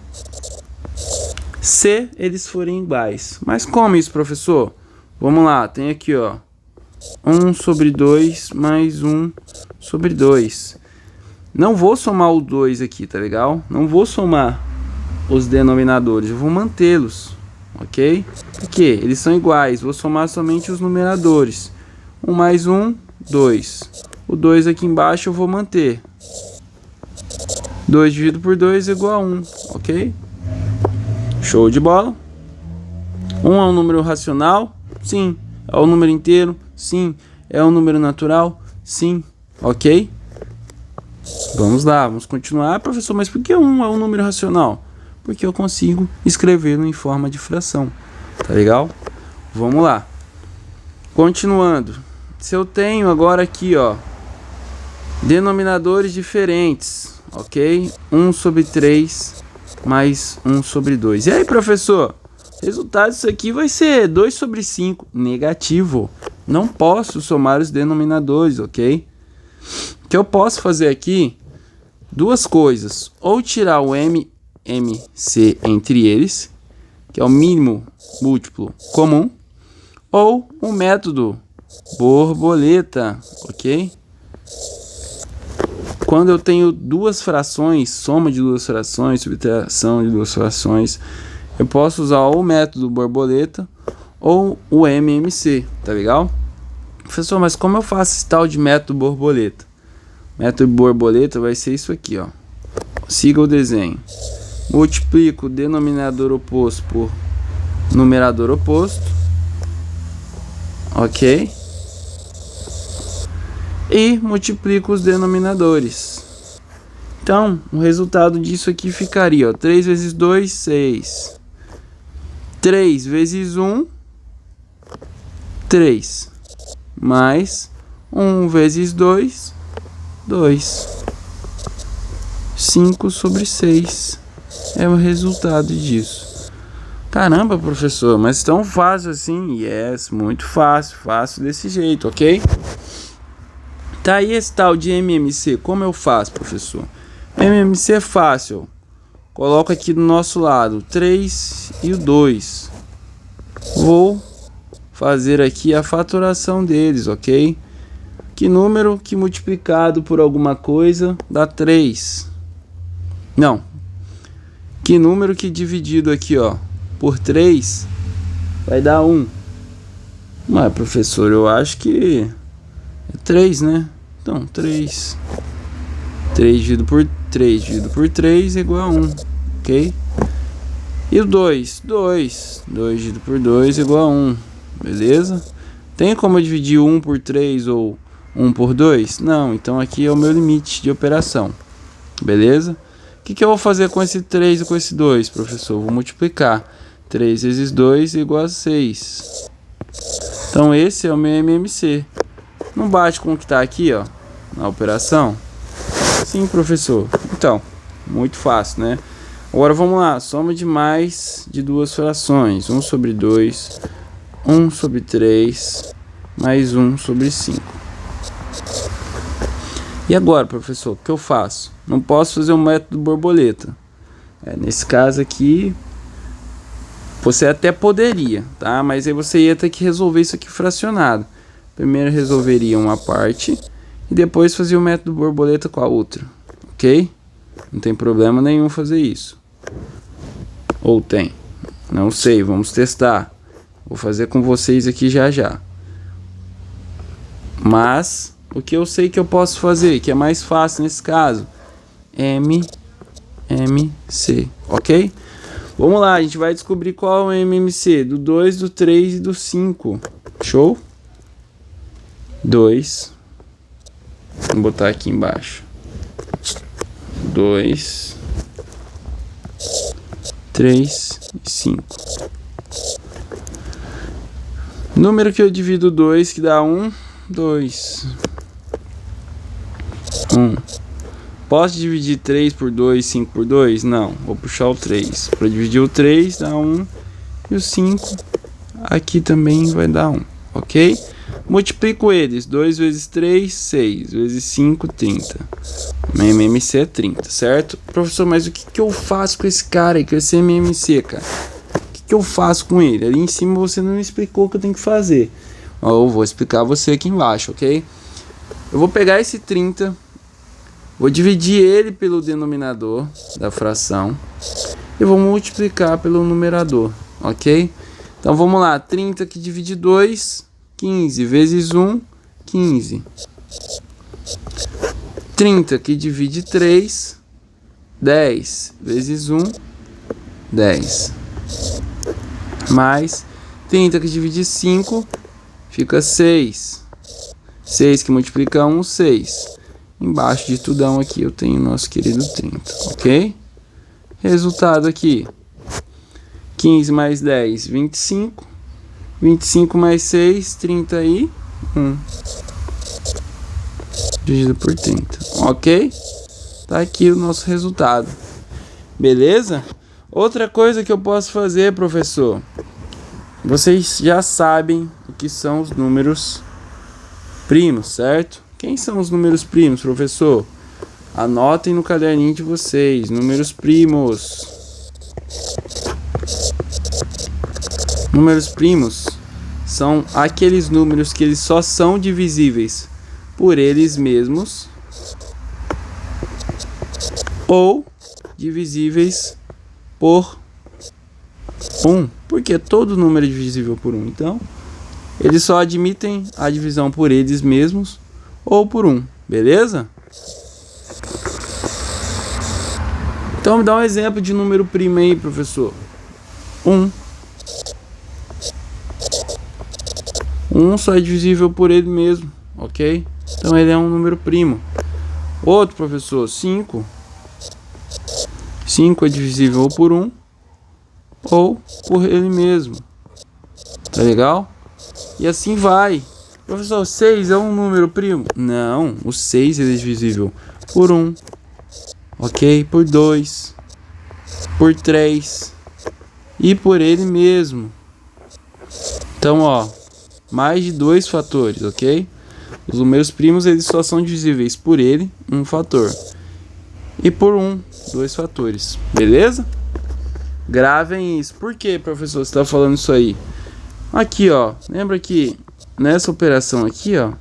se eles forem iguais. Mas como isso, professor? Vamos lá, tem aqui, ó, 1 sobre 2 mais 1 sobre 2. Não vou somar o 2 aqui, tá legal? Não vou somar os denominadores, eu vou mantê-los, ok? Porque eles são iguais, vou somar somente os numeradores. 1 mais 1, 2. O 2 aqui embaixo eu vou manter. 2 dividido por 2 é igual a 1, ok? Show de bola. 1 é um número racional? Sim. É um número inteiro? Sim. É um número natural? Sim. Ok? Vamos lá, vamos continuar. Professor, mas por que 1 é um número racional? Porque eu consigo escrevê-lo em forma de fração. Tá legal? Vamos lá. Continuando. Se eu tenho agora aqui, ó, denominadores diferentes, ok? 1 sobre 3 mais 1 sobre 2. E aí, professor? Resultado disso aqui vai ser 2 sobre 5. Negativo. Não posso somar os denominadores, ok? O que eu posso fazer aqui? Duas coisas. Ou tirar o MMC entre eles, que é o mínimo múltiplo comum, ou o método borboleta, ok? Quando eu tenho duas frações, soma de duas frações, subtração de duas frações, eu posso usar ou o método borboleta ou o MMC, tá legal? Professor, mas como eu faço esse tal de método borboleta? Método borboleta vai ser isso aqui, ó. Siga o desenho. Multiplico o denominador oposto por numerador oposto. Ok? E multiplico os denominadores. Então, o resultado disso aqui ficaria, ó, 3 vezes 2, 6. 3 vezes 1, 3. Mais 1 vezes 2, 2. 5 sobre 6 é o resultado disso. Caramba, professor, mas tão fácil assim? Yes, muito fácil, fácil desse jeito, ok? Tá aí esse tal de MMC, como eu faço, professor? MMC é fácil. Coloco aqui do nosso lado 3 e o 2. Vou fazer aqui a fatoração deles, ok? Que número que multiplicado por alguma coisa dá 3? Não. Que número que dividido aqui, ó, por 3 vai dar 1? Mas, professor, eu acho que é 3, né? Então, 3. 3 dividido por 3 é igual a 1, ok? E o 2? 2 dividido por 2 é igual a 1, beleza? Tem como eu dividir 1 por 3 ou 1 por 2? Não, então aqui é o meu limite de operação, beleza? O que eu vou fazer com esse 3 e com esse 2, professor? Vou multiplicar. 3 vezes 2 é igual a 6. Então esse é o meu MMC. Não bate com o que está aqui, ó, na operação? Sim, professor. Então, muito fácil, né? Agora vamos lá. Soma de mais de duas frações. 1 sobre 2, 1 sobre 3, mais 1 sobre 5. E agora, professor, o que eu faço? Não posso fazer o método borboleta. Nesse caso aqui, você até poderia, tá? Mas aí você ia ter que resolver isso aqui fracionado. primeiro resolveria uma parte e depois fazia o método borboleta com a outra, ok? Não tem problema nenhum fazer isso. Ou tem? Não sei, vamos testar. Vou fazer com vocês aqui já já. Mas o que eu sei que eu posso fazer, que é mais fácil nesse caso, MMC, ok? Vamos lá, a gente vai descobrir qual é o MMC do 2, do 3 e do 5. Show? 2. Vou botar aqui embaixo. 2, 3 e 5. Número que eu divido 2, que dá 1, 2. 1. Posso dividir 3 por 2, 5 por 2? Não, vou puxar o 3. Para dividir o 3 dá 1 e o 5 aqui também vai dar 1, ok? Multiplico eles, 2 vezes 3, 6, vezes 5, 30. MMC é 30, certo? Professor, mas o que eu faço com esse cara aí, com esse MMC, cara? O que eu faço com ele? Ali em cima você não me explicou o que eu tenho que fazer. Eu vou explicar você aqui embaixo, ok? Eu vou pegar esse 30, vou dividir ele pelo denominador da fração e vou multiplicar pelo numerador, ok? Então vamos lá, 30 que divide 2, 15 vezes 1, 15. 30 que divide 3, 10 vezes 1, 10. Mais 30 que divide 5, fica 6. 6 que multiplica 1, 6. Embaixo de tudão aqui eu tenho o nosso querido 30, ok? Resultado aqui, 15 mais 10, 25. 25 mais 6, 31. Dividido por 30, ok? Tá aqui o nosso resultado. Beleza? Outra coisa que eu posso fazer, professor. Vocês já sabem o que são os números primos, certo? Quem são os números primos, professor? Anotem no caderninho de vocês. Números primos. Números primos são aqueles números que eles só são divisíveis por eles mesmos ou divisíveis por 1, porque todo número é divisível por 1. Então, eles só admitem a divisão por eles mesmos ou por 1, beleza? Então, me dá um exemplo de número primo aí, professor. 1. 1 só é divisível por ele mesmo, ok? Então ele é um número primo. Outro, professor, 5. 5 é divisível ou por 1 ou por ele mesmo. Tá legal? E assim vai. Professor, 6 é um número primo? Não, o 6 é divisível por 1, ok? Por 2, por 3 e por ele mesmo. Então, ó, mais de 2 fatores, ok? Os números primos, eles só são divisíveis por ele, um fator, e por 2 fatores, beleza? Gravem isso. Por que, professor, você está falando isso aí? Aqui, ó, lembra que nessa operação aqui, ó,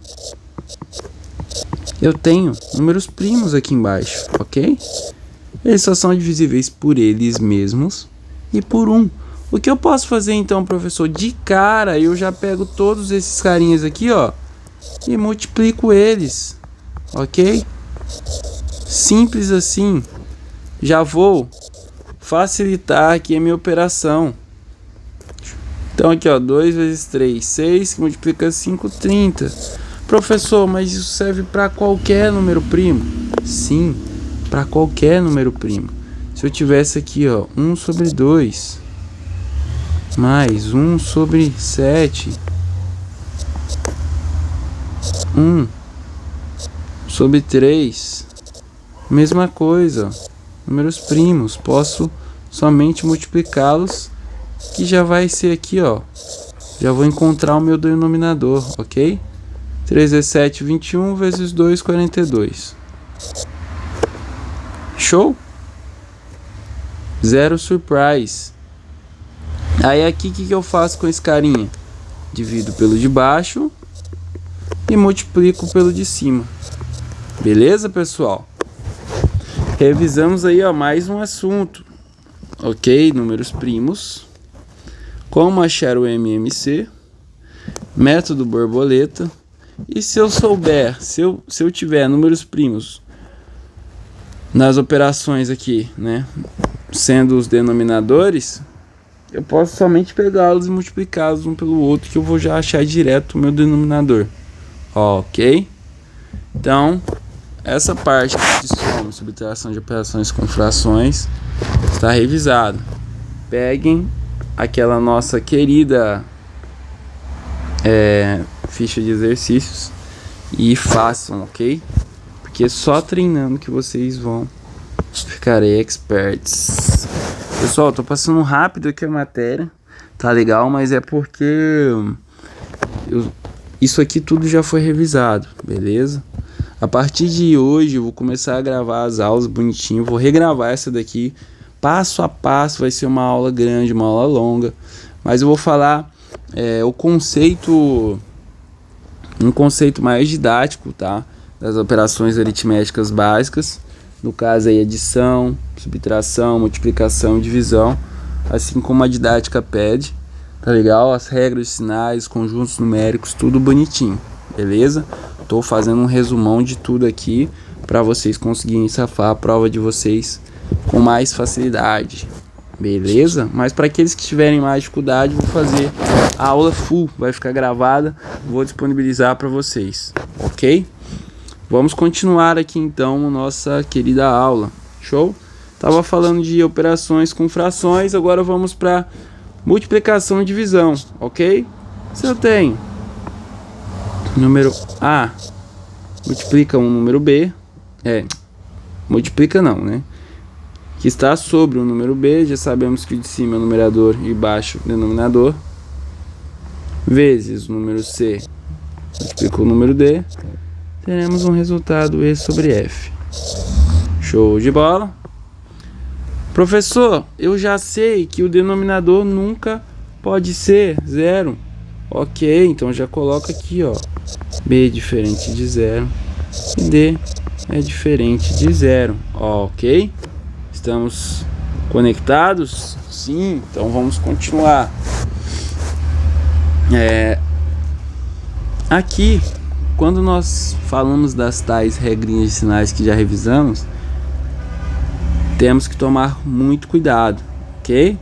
eu tenho números primos aqui embaixo, ok? Eles só são divisíveis por eles mesmos e por 1. O que eu posso fazer então, professor? De cara, eu já pego todos esses carinhas aqui, ó, e multiplico eles, ok? Simples assim. Já vou facilitar aqui a minha operação. Então aqui, ó, 2 vezes 3, 6, que multiplica 5, 30. Professor, mas isso serve para qualquer número primo? Sim, para qualquer número primo. Se eu tivesse aqui, ó, 1 sobre 2, mais 1 sobre 7, 1 sobre 3, mesma coisa, ó, números primos, posso somente multiplicá-los, que já vai ser aqui, ó, já vou encontrar o meu denominador, ok? 3 vezes 7, 21, vezes 2, 42. Show? Zero surprise. Aí aqui, o que eu faço com esse carinha? Divido pelo de baixo e multiplico pelo de cima. Beleza, pessoal? Revisamos aí, ó, mais um assunto. Ok? Números primos. Como achar o MMC. Método borboleta. E se eu souber, se eu tiver números primos nas operações aqui, né, sendo os denominadores, eu posso somente pegá-los e multiplicá-los um pelo outro, que eu vou já achar direto o meu denominador. Ok? Então, essa parte de soma e subtração de operações com frações está revisada. Peguem aquela nossa querida ficha de exercícios e façam, ok? Porque só treinando que vocês vão ficar experts. Pessoal, tô passando rápido aqui a matéria, tá legal, mas é porque isso aqui tudo já foi revisado, beleza? A partir de hoje eu vou começar a gravar as aulas bonitinho, vou regravar essa daqui passo a passo, vai ser uma aula grande, uma aula longa, mas eu vou falar um conceito mais didático, tá? Das operações aritméticas básicas, no caso aí adição, subtração, multiplicação, divisão, assim como a didática pede, tá legal? As regras de sinais, conjuntos numéricos, tudo bonitinho, beleza? Tô fazendo um resumão de tudo aqui para vocês conseguirem safar a prova de vocês com mais facilidade, beleza? Mas para aqueles que tiverem mais dificuldade, vou fazer a aula full, vai ficar gravada, vou disponibilizar para vocês, ok? Vamos continuar aqui então nossa querida aula, show? Tava falando de operações com frações, agora vamos para multiplicação e divisão, ok? Se eu tenho número A multiplica um número B, multiplica não, né? Que está sobre o número B, já sabemos que o de cima é o numerador e baixo o denominador, vezes o número C multiplica o número D, teremos um resultado E sobre F. Show de bola. Professor, eu já sei que o denominador nunca pode ser zero. Ok, então já coloca aqui, ó, B é diferente de zero e D é diferente de zero, ok? Estamos conectados? Sim, então vamos continuar. Aqui, quando nós falamos das tais regrinhas de sinais que já revisamos, temos que tomar muito cuidado, ok?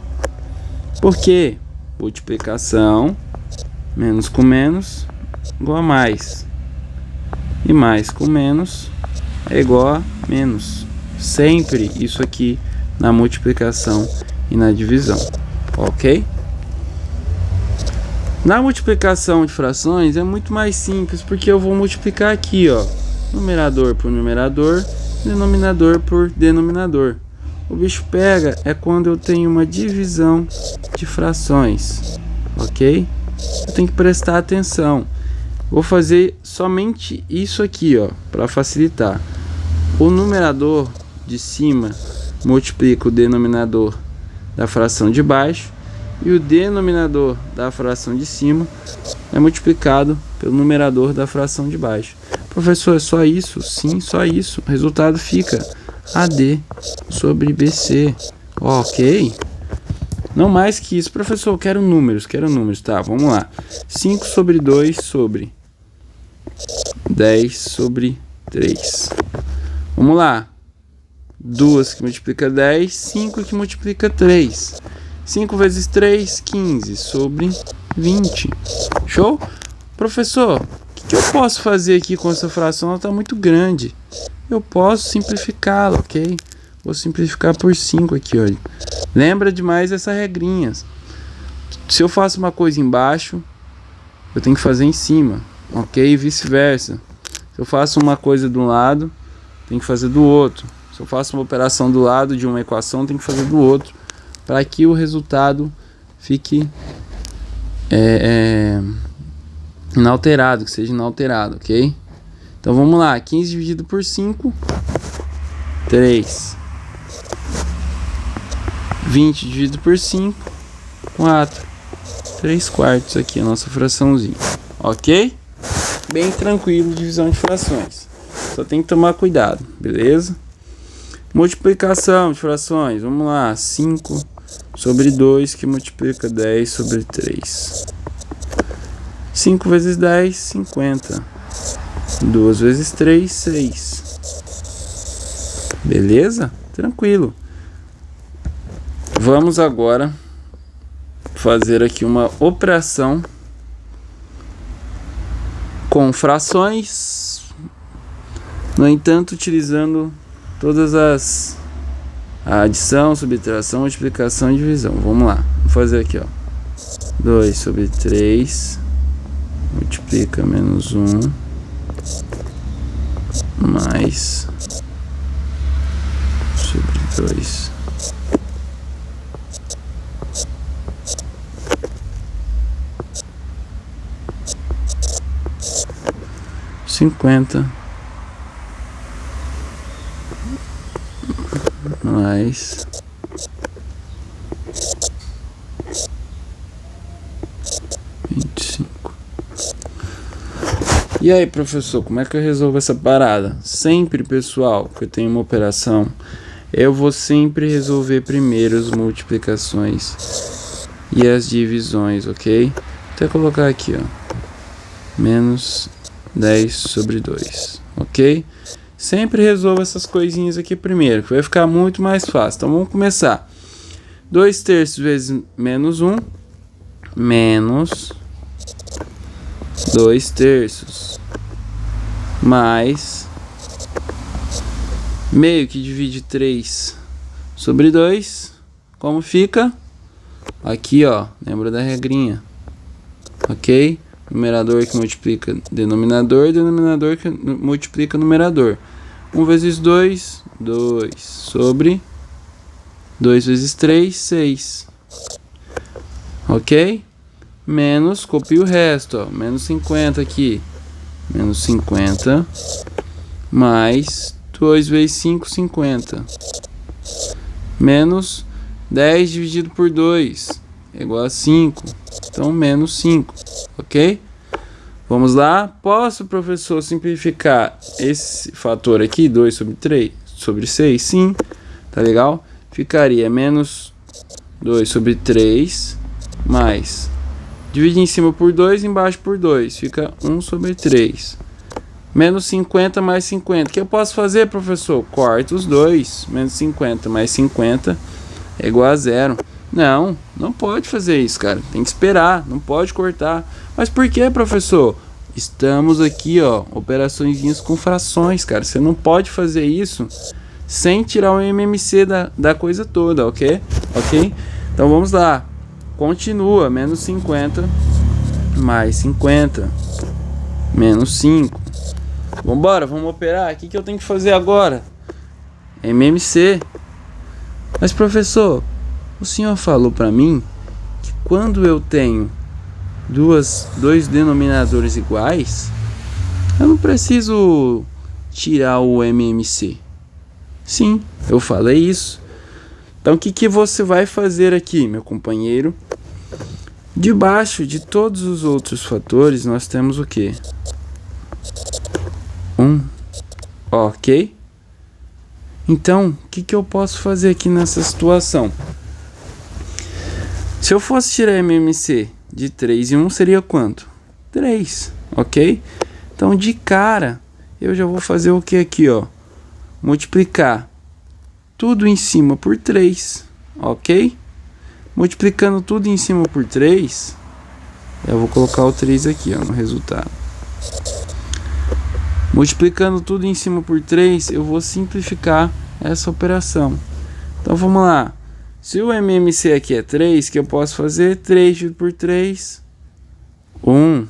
Porque multiplicação, menos com menos, igual a mais. E mais com menos é igual a menos. Sempre isso aqui na multiplicação e na divisão, ok? Na multiplicação de frações é muito mais simples, porque eu vou multiplicar aqui, ó, numerador por numerador, denominador por denominador. O bicho pega é quando eu tenho uma divisão de frações, ok? Eu tenho que prestar atenção. Vou fazer somente isso aqui, ó, para facilitar. O numerador de cima multiplica o denominador da fração de baixo e o denominador da fração de cima é multiplicado pelo numerador da fração de baixo. Professor, é só isso? Sim, só isso. O resultado fica AD sobre BC. Ok? Não mais que isso. Professor, eu quero números. Tá, vamos lá. 5 sobre 2 sobre 10 sobre 3. Vamos lá. 2 que multiplica 10, 5 que multiplica 3. 5 vezes 3, 15 sobre 20. Show? Professor, o que eu posso fazer aqui com essa fração? Ela está muito grande. Eu posso simplificá-la, ok? Vou simplificar por 5 aqui, olha. Lembra demais essa regrinha. Se eu faço uma coisa embaixo, eu tenho que fazer em cima, ok? E vice-versa. Se eu faço uma coisa de um lado, tenho que fazer do outro. Se eu faço uma operação do lado de uma equação, tenho que fazer do outro, para que o resultado fique inalterado, que seja inalterado, ok? Então vamos lá, 15 dividido por 5, 3. 20 dividido por 5, 4. 3 quartos aqui a nossa fraçãozinha, ok? bem tranquilo de divisão de frações. Só tem que tomar cuidado, beleza? Multiplicação de frações, vamos lá, 5 sobre 2 que multiplica 10 sobre 3. 5 vezes 10, 50. 2 vezes 3, 6. Beleza? Tranquilo. Vamos agora fazer aqui uma operação com frações, no entanto, utilizando todas a adição, subtração, multiplicação e divisão. Vamos lá, vou fazer aqui, ó. 2 sobre 3 multiplica menos 1 mais sobre 2. Mais 25. E aí, professor, como é que eu resolvo essa parada? Sempre, pessoal, que eu tenho uma operação, eu vou sempre resolver primeiro as multiplicações e as divisões, ok? Até colocar aqui, ó, menos 10 sobre 2, ok? Sempre resolva essas coisinhas aqui primeiro, que vai ficar muito mais fácil. Então vamos começar. 2 terços vezes menos 1, menos 2 terços, mais meio que divide 3 sobre 2, como fica? Aqui, ó, lembra da regrinha, ok? Numerador que multiplica denominador, denominador que multiplica numerador. 1 vezes 2, 2 sobre 2 vezes 3, 6. Ok? Menos, copia o resto, ó, menos 50 aqui. Menos 50 mais 2 vezes 5, 50. Menos 10 dividido por 2 é igual a 5. Então, menos 5. Ok? Vamos lá. Posso, professor, simplificar esse fator aqui, 2 sobre 3, sobre 6? Sim. Tá legal? Ficaria menos 2 sobre 3, mais, divide em cima por 2, embaixo por 2. Fica 1 sobre 3. Menos 50 mais 50. O que eu posso fazer, professor? Corta os dois. Menos 50 mais 50 é igual a 0. Não, não pode fazer isso, cara. Tem que esperar, não pode cortar. Mas por que, professor? Estamos aqui, ó, operaçõezinhas com frações, cara. Você não pode fazer isso sem tirar o MMC da coisa toda, ok? Ok? Então vamos lá. Continua, menos 50 mais 50, menos 5. Vambora, vamos operar. O que eu tenho que fazer agora? MMC. Mas, professor, o senhor falou para mim que quando eu tenho dois denominadores iguais, eu não preciso tirar o MMC. Sim, eu falei isso. Então, o que você vai fazer aqui, meu companheiro? Debaixo de todos os outros fatores, nós temos o quê? 1. Ok? Então, o que eu posso fazer aqui nessa situação? Se eu fosse tirar MMC de 3 e 1, seria quanto? 3, ok? Então, de cara, eu já vou fazer o que aqui, ó? Multiplicar tudo em cima por 3, ok? Multiplicando tudo em cima por 3, eu vou colocar o 3 aqui, ó, no resultado. Multiplicando tudo em cima por 3, eu vou simplificar essa operação. Então, vamos lá. Se o MMC aqui é 3, que eu posso fazer? 3 dividido por 3, 1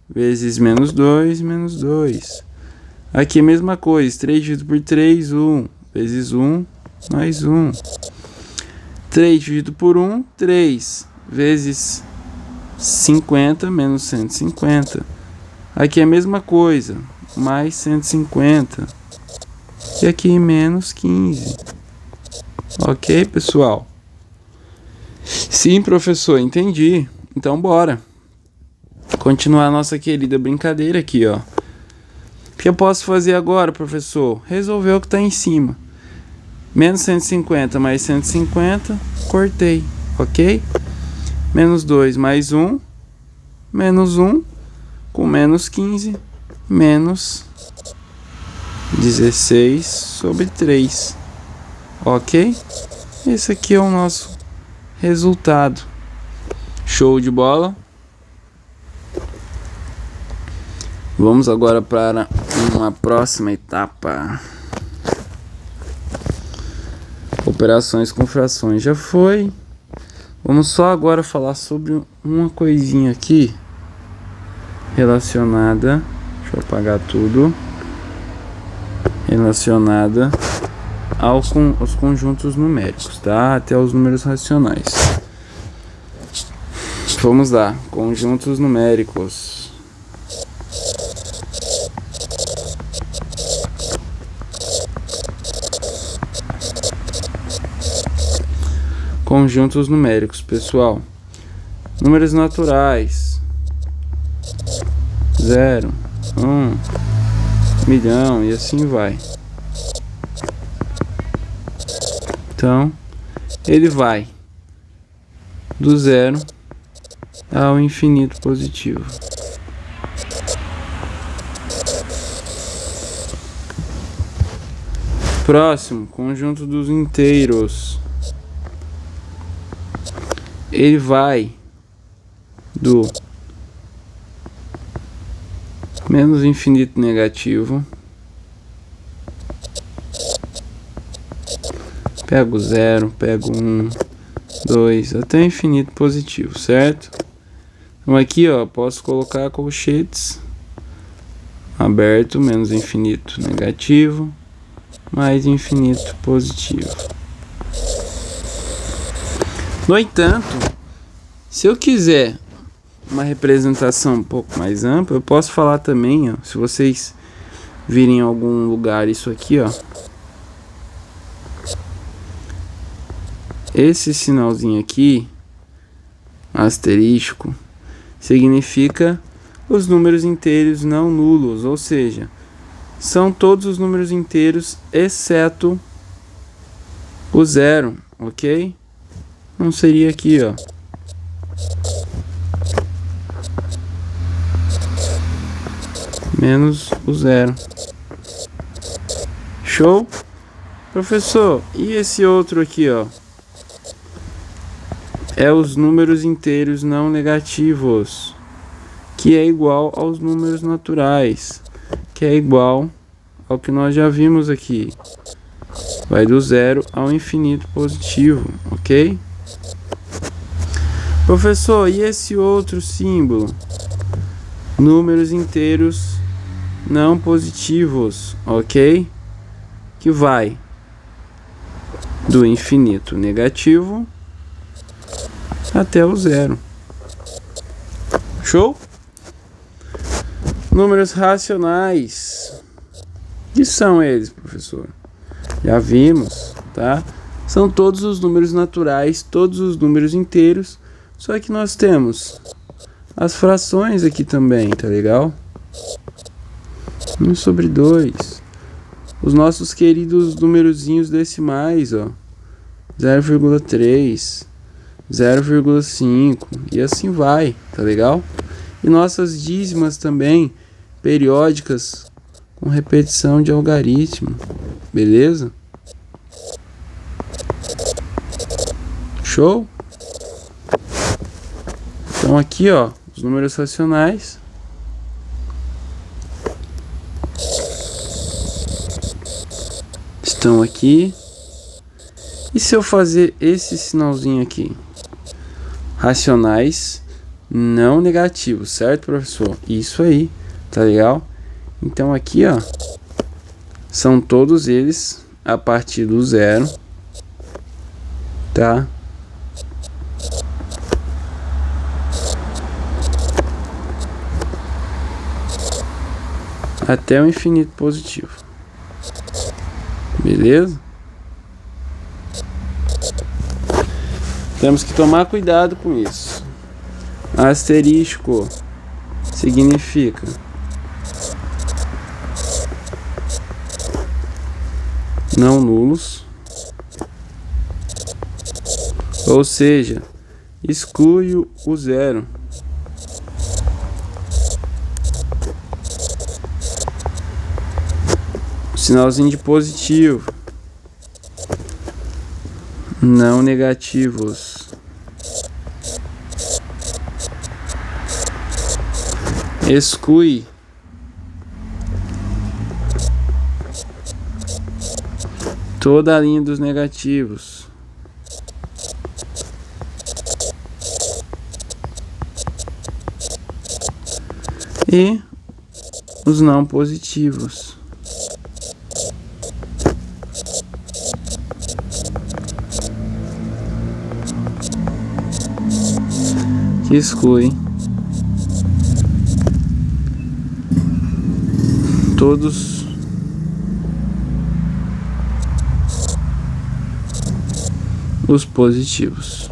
vezes menos 2, menos 2. Aqui a mesma coisa, 3 dividido por 3, 1 vezes 1, mais 1. 3 dividido por 1, 3 vezes 50, menos 150. Aqui é a mesma coisa, mais 150. E aqui menos 15. Ok, pessoal? Sim, professor, entendi. Então, bora. continuar a nossa querida brincadeira aqui, ó. O que eu posso fazer agora, professor? Resolver o que está em cima. Menos 150 mais 150, cortei, ok? Menos 2 mais 1, menos 1, com menos 15, menos 16 sobre 3, ok? Esse aqui é o nosso resultado. Show de bola! Vamos agora para uma próxima etapa. Operações com frações já foi. Vamos só agora falar sobre uma coisinha aqui relacionada. Deixa eu apagar tudo. Relacionada aos conjuntos numéricos, tá? Até os números racionais. Vamos lá, conjuntos numéricos. Conjuntos numéricos, pessoal. Números naturais. 0, 1, milhão e assim vai. Então, ele vai do 0 ao infinito positivo. Próximo, conjunto dos inteiros. Ele vai do menos infinito negativo, pego 0, pego 1, 2, até infinito positivo, certo? Então aqui, ó, posso colocar colchetes aberto, menos infinito negativo, mais infinito positivo. No entanto, se eu quiser uma representação um pouco mais ampla, eu posso falar também, ó, se vocês virem em algum lugar isso aqui, ó, esse sinalzinho aqui, asterístico, significa os números inteiros não nulos, ou seja, são todos os números inteiros exceto o 0, ok? Não seria aqui, ó. Menos o 0. Show? Professor, e esse outro aqui, ó? É os números inteiros não negativos, que é igual aos números naturais, que é igual ao que nós já vimos aqui. Vai do 0 ao infinito positivo, ok? Professor, e esse outro símbolo? Números inteiros não positivos, ok? Que vai do infinito negativo até o 0. Show? Números racionais. Que são eles, professor? Já vimos, tá? São todos os números naturais, todos os números inteiros. Só que nós temos as frações aqui também, tá legal? 1 sobre 2. Os nossos queridos numerozinhos decimais, ó. 0,3, 0,5 e assim vai, tá legal? E nossas dízimas também, periódicas, com repetição de algarismo, beleza? Show? Então aqui, ó, os números racionais. Estão aqui. E se eu fazer esse sinalzinho aqui? Racionais não negativos, certo, professor? Isso aí, tá legal? Então aqui, ó, são todos eles a partir do 0, tá? Até o infinito positivo. Beleza? Temos que tomar cuidado com isso. Asterístico. significa não nulos, ou seja, exclui o zero. Sinalzinho de positivo, não negativos. Exclui toda a linha dos negativos. E os não positivos. Que exclui todos os positivos.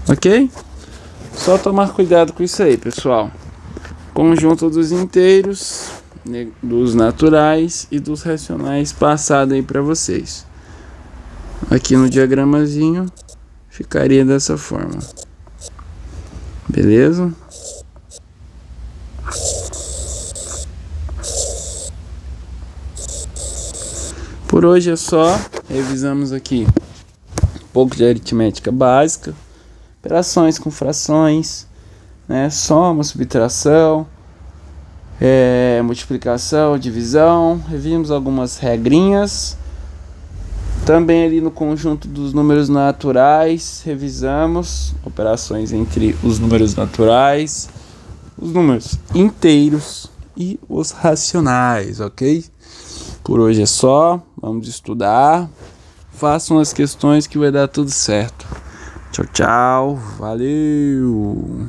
Ok? Só tomar cuidado com isso aí, pessoal. Conjunto dos inteiros, dos naturais e dos racionais passado aí para vocês. Aqui no diagramazinho ficaria dessa forma. Beleza? Por hoje é só. Revisamos aqui um pouco de aritmética básica, operações com frações, né? Soma, subtração, multiplicação, divisão. Revimos algumas regrinhas. Também ali no conjunto dos números naturais, revisamos operações entre os números naturais, os números inteiros e os racionais, ok? Por hoje é só, vamos estudar, façam as questões que vai dar tudo certo. Tchau, tchau, valeu!